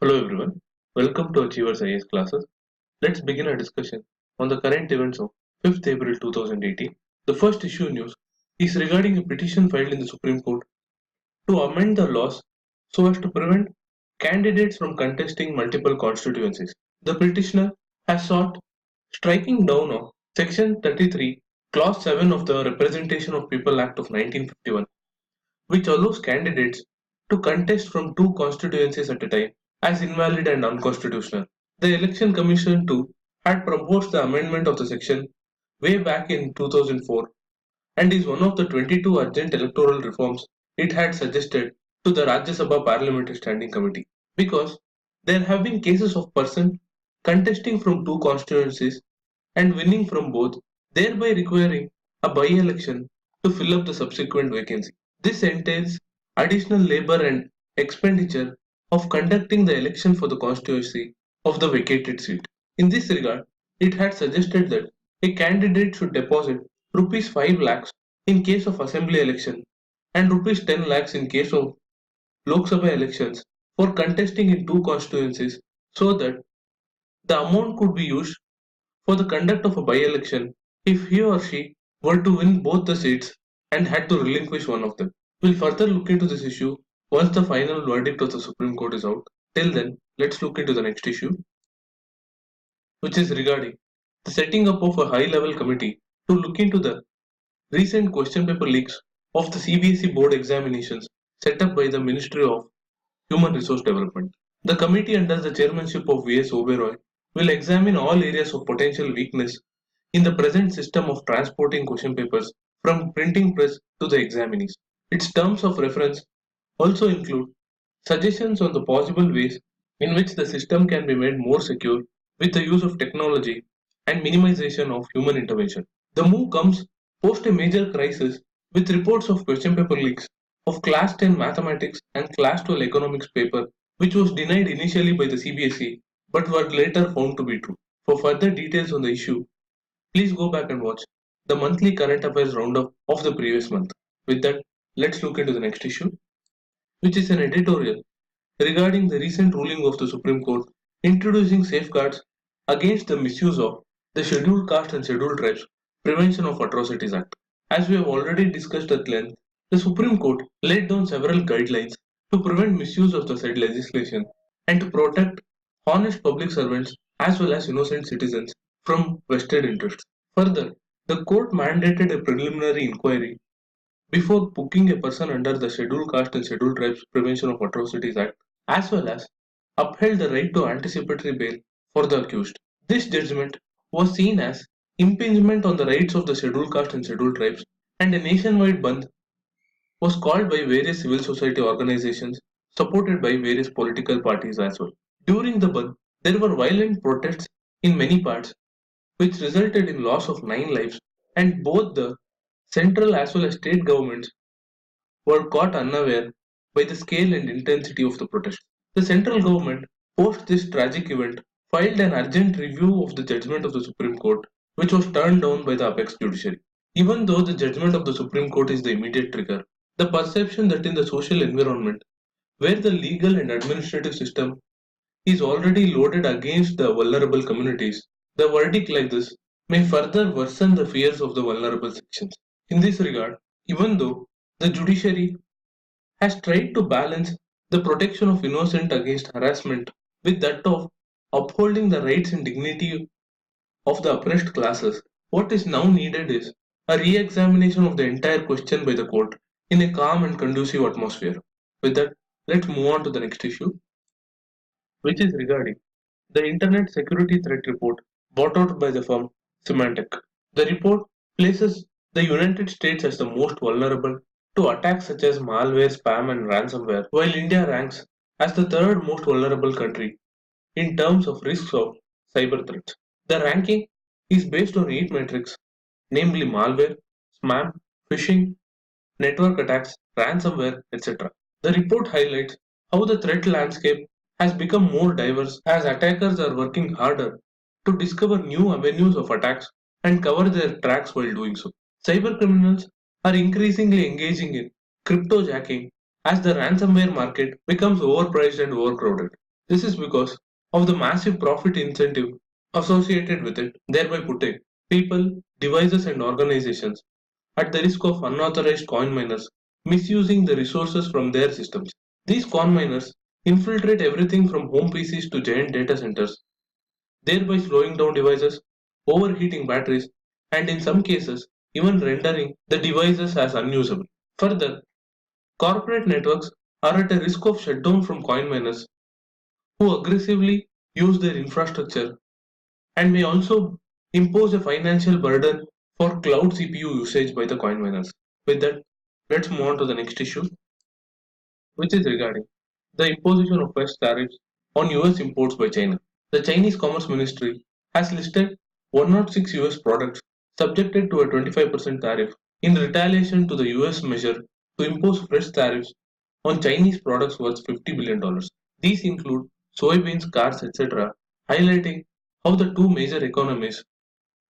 Hello everyone, welcome to Achievers IAS classes. Let's begin our discussion on the current events of 5th April 2018. The first issue news is regarding a petition filed in the Supreme Court to amend the laws so as to prevent candidates from contesting multiple constituencies. The petitioner has sought striking down of Section 33, Clause 7 of the Representation of People Act of 1951, which allows candidates to contest from two constituencies at a time as invalid and unconstitutional. The Election Commission too had proposed the amendment of the section way back in 2004 and is one of the 22 urgent electoral reforms it had suggested to the Rajya Sabha Parliamentary Standing Committee, because there have been cases of person contesting from two constituencies and winning from both, thereby requiring a by-election to fill up the subsequent vacancy. This entails additional labor and expenditure of conducting the election for the constituency of the vacated seat. In this regard, it had suggested that a candidate should deposit rupees 5 lakhs in case of assembly election and rupees 10 lakhs in case of Lok Sabha elections for contesting in two constituencies, so that the amount could be used for the conduct of a by-election if he or she were to win both the seats and had to relinquish one of them. We'll further look into this issue once the final verdict of the Supreme Court is out. Till then, let's look into the next issue, which is regarding the setting up of a high-level committee to look into the recent question paper leaks of the CBSE board examinations set up by the Ministry of Human Resource Development. The committee under the chairmanship of V.S. Oberoi will examine all areas of potential weakness in the present system of transporting question papers from printing press to the examinees. Its terms of reference also include suggestions on the possible ways in which the system can be made more secure with the use of technology and minimization of human intervention. The move comes post a major crisis with reports of question paper leaks of Class 10 Mathematics and Class 12 Economics paper, which was denied initially by the CBSE but were later found to be true. For further details on the issue, please go back and watch the monthly current affairs roundup of the previous month. With that, let's look into the next issue, which is an editorial regarding the recent ruling of the Supreme Court introducing safeguards against the misuse of the Scheduled Caste and Scheduled Tribes Prevention of Atrocities Act. As we have already discussed at length, the Supreme Court laid down several guidelines to prevent misuse of the said legislation and to protect honest public servants as well as innocent citizens from vested interests. Further, the court mandated a preliminary inquiry before booking a person under the Scheduled Caste and Scheduled Tribes Prevention of Atrocities Act, as well as upheld the right to anticipatory bail for the accused. This judgment was seen as impingement on the rights of the Scheduled Caste and Scheduled Tribes, and a nationwide bandh was called by various civil society organizations supported by various political parties as well. During the bandh, there were violent protests in many parts, which resulted in loss of 9 lives, and both the central as well as state governments were caught unaware by the scale and intensity of the protest. The central government, post this tragic event, filed an urgent review of the judgment of the Supreme Court, which was turned down by the apex judiciary. Even though the judgment of the Supreme Court is the immediate trigger, the perception that in the social environment, where the legal and administrative system is already loaded against the vulnerable communities, the verdict like this may further worsen the fears of the vulnerable sections. In this regard, even though the judiciary has tried to balance the protection of innocent against harassment with that of upholding the rights and dignity of the oppressed classes, what is now needed is a re-examination of the entire question by the court in a calm and conducive atmosphere. With that, let's move on to the next issue, which is regarding the Internet Security Threat Report brought out by the firm Symantec. The report places the United States as the most vulnerable to attacks such as malware, spam, and ransomware, while India ranks as the third most vulnerable country in terms of risks of cyber threats. The ranking is based on 8 metrics, namely malware, spam, phishing, network attacks, ransomware, etc. The report highlights how the threat landscape has become more diverse as attackers are working harder to discover new avenues of attacks and cover their tracks while doing so. Cybercriminals are increasingly engaging in cryptojacking as the ransomware market becomes overpriced and overcrowded. This is because of the massive profit incentive associated with it, thereby putting people, devices, and organizations at the risk of unauthorized coin miners misusing the resources from their systems. These coin miners infiltrate everything from home PCs to giant data centers, thereby slowing down devices, overheating batteries, and in some cases, even rendering the devices as unusable. Further, corporate networks are at a risk of shutdown from coin miners who aggressively use their infrastructure and may also impose a financial burden for cloud CPU usage by the coin miners. With that, let's move on to the next issue, which is regarding the imposition of fresh tariffs on US imports by China. The Chinese Commerce Ministry has listed 106 US products subjected to a 25% tariff in retaliation to the US measure to impose fresh tariffs on Chinese products worth $50 billion. These include soybeans, cars, etc., highlighting how the two major economies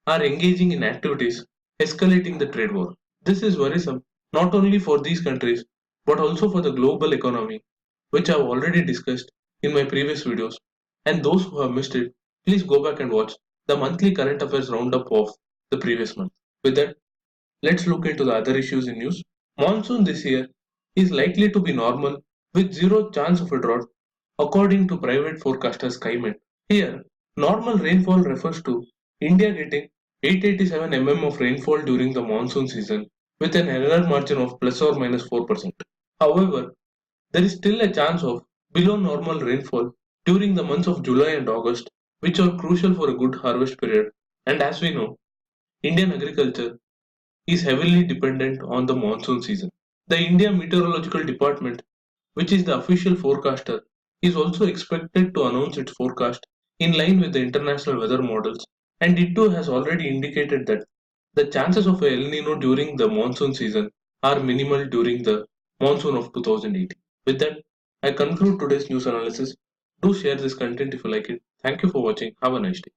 are engaging in activities escalating the trade war. This is worrisome not only for these countries but also for the global economy, which I have already discussed in my previous videos. And those who have missed it, please go back and watch the monthly current affairs roundup of the previous month. With that, let's look into the other issues in news. Monsoon this year is likely to be normal with zero chance of a drought, according to private forecaster SkyMet. Here, normal rainfall refers to India getting 887 mm of rainfall during the monsoon season with an error margin of plus or minus 4%. However, there is still a chance of below normal rainfall during the months of July and August, which are crucial for a good harvest period. And as we know, Indian agriculture is heavily dependent on the monsoon season. The India Meteorological Department, which is the official forecaster, is also expected to announce its forecast in line with the international weather models, and it too has already indicated that the chances of a El Nino during the monsoon season are minimal during the monsoon of 2018. With that, I conclude today's news analysis. Do share this content if you like it. Thank you for watching. Have a nice day.